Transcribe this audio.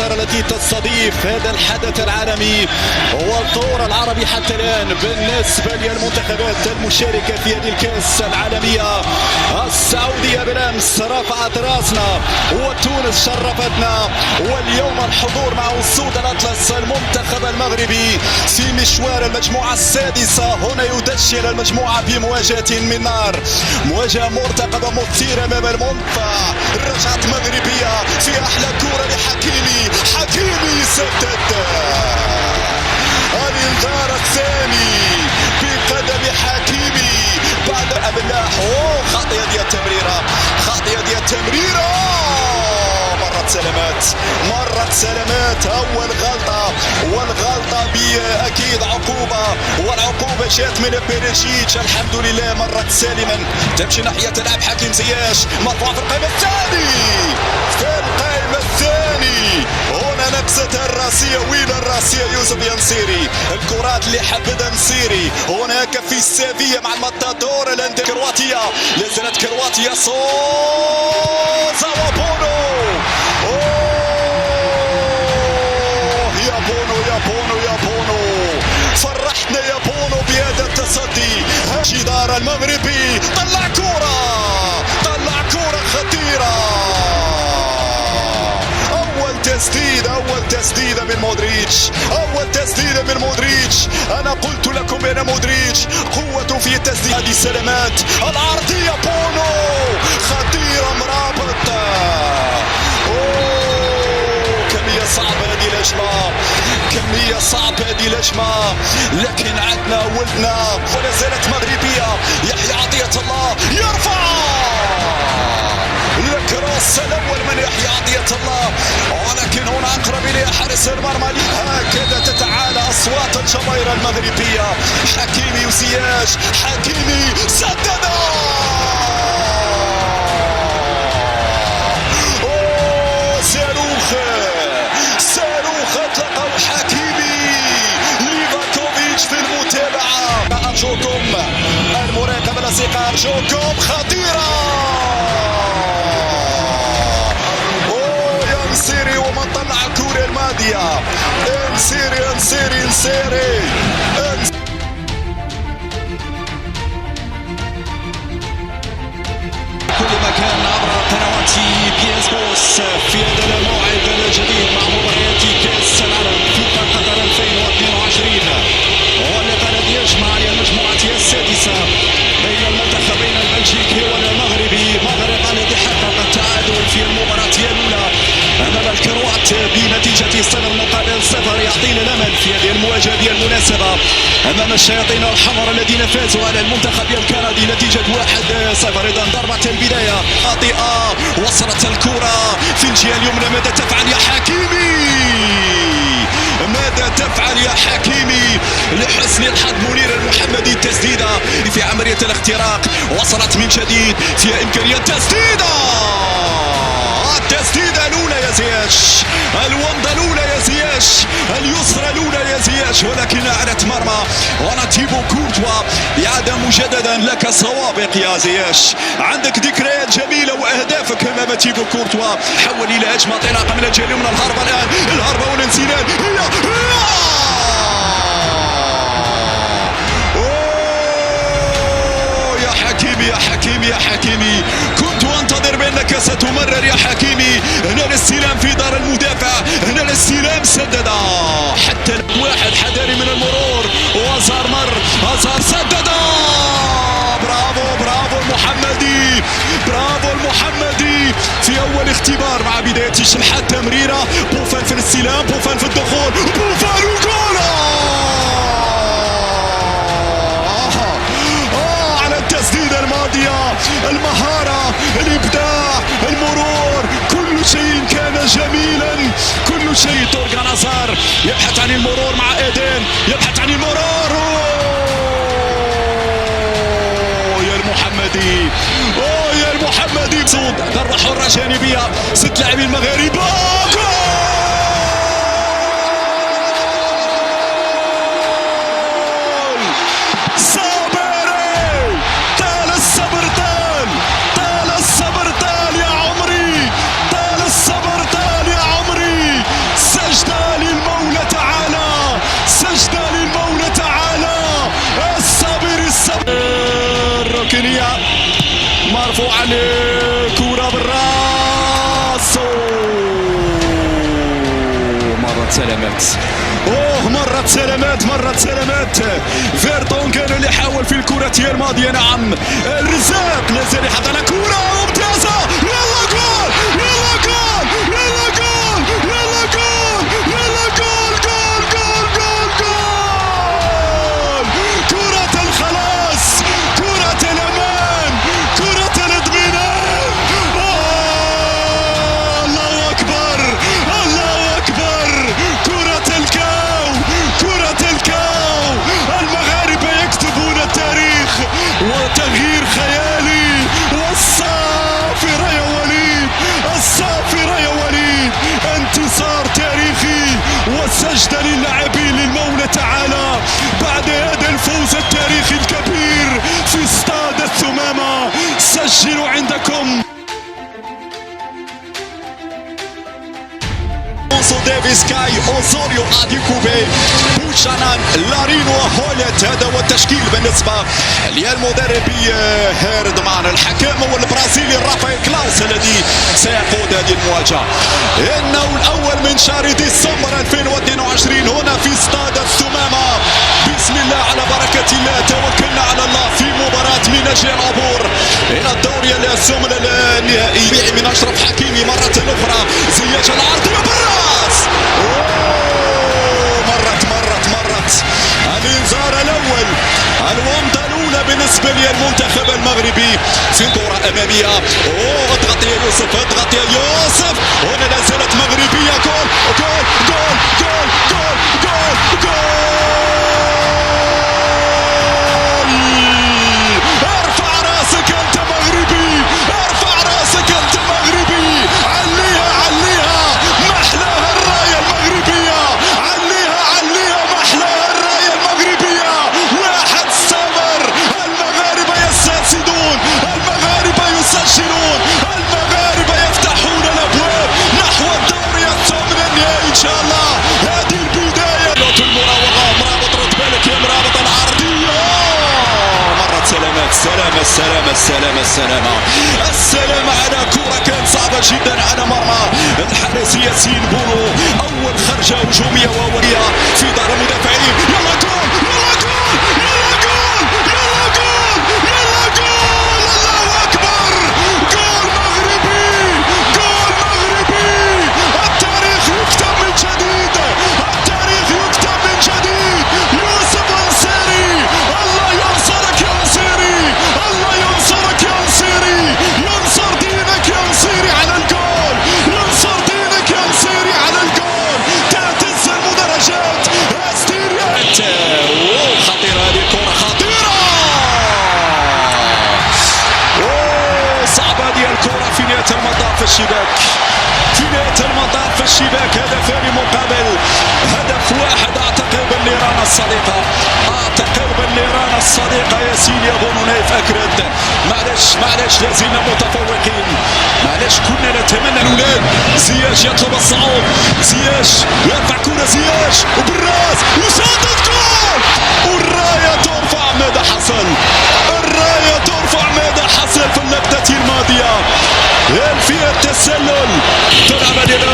قطر التي تستضيف هذا الحدث العالمي والدور العربي حتى الآن بالنسبة للمنتخبات المشاركة في هذه الكأس العالمية. السعودية بالأمس رفعت راسنا وتونس شرفتنا، واليوم الحضور مع أسود الأطلس المنتخب المغربي في مشوار المجموعة السادسة هنا يدشن المجموعة بمواجهة من نار، مواجهة مرتقبة مثيرة أمام المنطقة. رجعت مغربية في أحلى كرة حكيمي سدد الإنذار الثاني بقدم حكيمي بعد أبلاح. خاطئة ديال التمريرة مرت سلامات أول غلطة، والغلطة بأكيد عقوبة، والعقوبة جات من بيريشيتش. الحمد لله مرت سالما. تمشي ناحية لاعب حكيم زياش، مرفوع في القائمة الثاني. هنا لبسة الراسية، وين الراسية يوسف ينصيري، الكرات اللي حبدها نصيري. هناك في السافية مع الماتادور الأندية كرواتيا، لازالت كرواتيا صوزا وبونو. يا بونو فرحتنا يا بونو بهذا التصدي. جدار المغربي طلع كرة خطيرة. أول تسديدة من مودريتش. أنا قلت لكم بأن مودريتش قوته في التسديد. هذه سلامات العرضية بونو خطيرة مرابط. كمية صعبة هذه الهجمة، لكن عندنا ولدنا ولا زالت مغربية. يحيى عطية الله يرفع الكروس الأول من يحيى عطية الله، ولكن هنا أقرب إليه حارس المرمى. هكذا تتعالى أصوات الجماهير المغربية. حكيمي وزياش، حكيمي سدد. صاروخ أطلقه حكيمي. ليفاكوفيتش في المتابعة. أرجوكم المراقبة اللاصقة، أرجوكم خطيرة. يا نصيري ومن طلع الكرة الماضية. نصيري كل مكان عبر قنوات بي اس بوس في هذا الموعد الجديد مع مباريات كأس العالم فيفا قطر 2022، واللقاء الذي يجمع المجموعة السادسة بين المنتخبين البلجيكي والمغربي. المغرب الذي حقق التعادل في المباراة الأولى أمام الكروات بنتيجة 0-0 يعطينا الأمل في هذه المواجهة بالمناسبة أمام الشياطين الحمر الذين فازوا على المنتخب الكندي نتيجة 1-0. إذا ضربة البداية خاطئة، وصلت الكرة في الجهة اليمنى. ماذا تفعل يا حكيمي لحسن الحظ منير المحمدي. التسديدة في عملية الاختراق وصلت من جديد، فيها إمكانية تسديدة. التسديدة الأولى يا زياش، الومضة الأولى يا زياش، اليسرى الأولى يا زياش، ولكن أعلت مرمى. ونتيبو كورتوا يعاد مجددا. لك سوابق يا زياش، عندك ذكريات جميلة وأهدافك أمام تيبو كورتوا. حول إلى هجمة انطلاقة من الجهة اليمنى. الهربة الآن، الهربة والانسلال. يا حكيمي كنت أنتظر بأنك ستمرر يا حكيمي. هنا الاستلام في دار المدافع، هنا الاستلام سدد حتى واحد حذاري من المرور. وازار أزار سدد. برافو المحمدي في أول اختبار مع بداية شمحة تمريرة. بوفال في الاستلام، بوفال في الدخول، بوفال وجول. التسديدة الماضية، المهارة، الإبداع، المرور، كل شيء كان جميلا، كل شيء. تورغان أزار يبحث عن المرور مع إيدين، يبحث عن المرور. يا المحمدي صوت ضربة حرة جانبية. 6 لاعبين مغاربة. سلامات. مرت سلامات، مرت سلامات. فيرتونغن اللي حاول في الكرة الماضية. نعم الرزاق لازال يحضر على كرة ممتازة. يلا جول، يلا جول، يلا جول، يلا جول، يلا جول، جول جول جول جول. كرة الخلاص، كرة الأمان، كرة الاطمئنان. الله أكبر، الله أكبر. كرة الكاو، كرة الكاو. المغاربة يكتبون التاريخ وتغيير خيالي. والصافرة يا وليد، الصافرة يا وليد. انتصار تاريخي وسجدة للاعبين للمولى تعالى بعد هذا الفوز التاريخي الكبير في استاد الثمامة. سجلوا عندكم. ديفيس، كاي، اوزوريو، اديكوبي، بوشانان، لارينو، هولت. هذا هو التشكيل بالنسبة للمدرب هيردمان. الحكم هو البرازيلي رافائيل كلاوس الذي سيقود هذه المواجهة. انه الاول من شهر ديسمبر 2022 هنا في استاد الثمامة. بسم الله على بركة الله، توكلنا على الله في مباراة من اجل العبور الى الدوري الزملاء النهائي من اشرف حكيمي مرة اخرى. زياج العرضية بالراس. مرت الانذار الاول، الومضة الاولى بالنسبة للمنتخب المغربي في كرة امامية. اضغط يا يوسف، اضغط يا يوسف. هنا لا زالت مغربية. جول جول جول جول جول جول جول. ارفع راسك انت مغربي، ارفع راسك انت مغربي. عليها عليها، محلاها الراية المغربية. عليها عليها، محلاها الراية المغربية. 1-0. المغاربة يستسدون، المغاربة يسجلون، المغاربة يفتحون الابواب نحو الدوري الثامن النهائي ان شاء الله. هذه البداية. المراوغة، مرابط رد بالك يا مرابط. العرضية مرت سلامات. السلامة على كرة كانت صعبة جدا على مرمى الحارس ياسين بونو. أول خرجة هجومية وأولية في دار المدافعين. يلا جول، يلا جول، يلا جول، يلا جول، يلا جول. الله أكبر. جول مغربي، جول مغربي. التاريخ يكتب من جديد، التاريخ يكتب من جديد. يوسف النصيري، الله ينصرك يا نصيري، الله ينصرك يا نصيري. ينصر دينك يا نصيري على الجول، ينصر دينك يا نصيري على الجول. تعتز المدرجات. استيريا خطيرة، هذه الكرة خطيرة. صعبة هذه الكرة في نهاية المطاف في الشباك، في نهاية المطاف في الشباك. هدفان مقابل هدف واحد. اعتقد بالنيران الصديقة، اعتقد بالنيران الصديقة. ياسين يا بونو نايف اكرد. معلش لازلنا متفوقين، معلش كنا نتمنى الاولاد. زياش يطلب الصعود، زياش يرفع كرة، زياش وبالراس يسدد جول. والراية ترفع. ماذا حصل؟ الراية ترفع. ماذا حصل في اللقطة الماضية؟ هل فيها التسلل؟ تلعب الى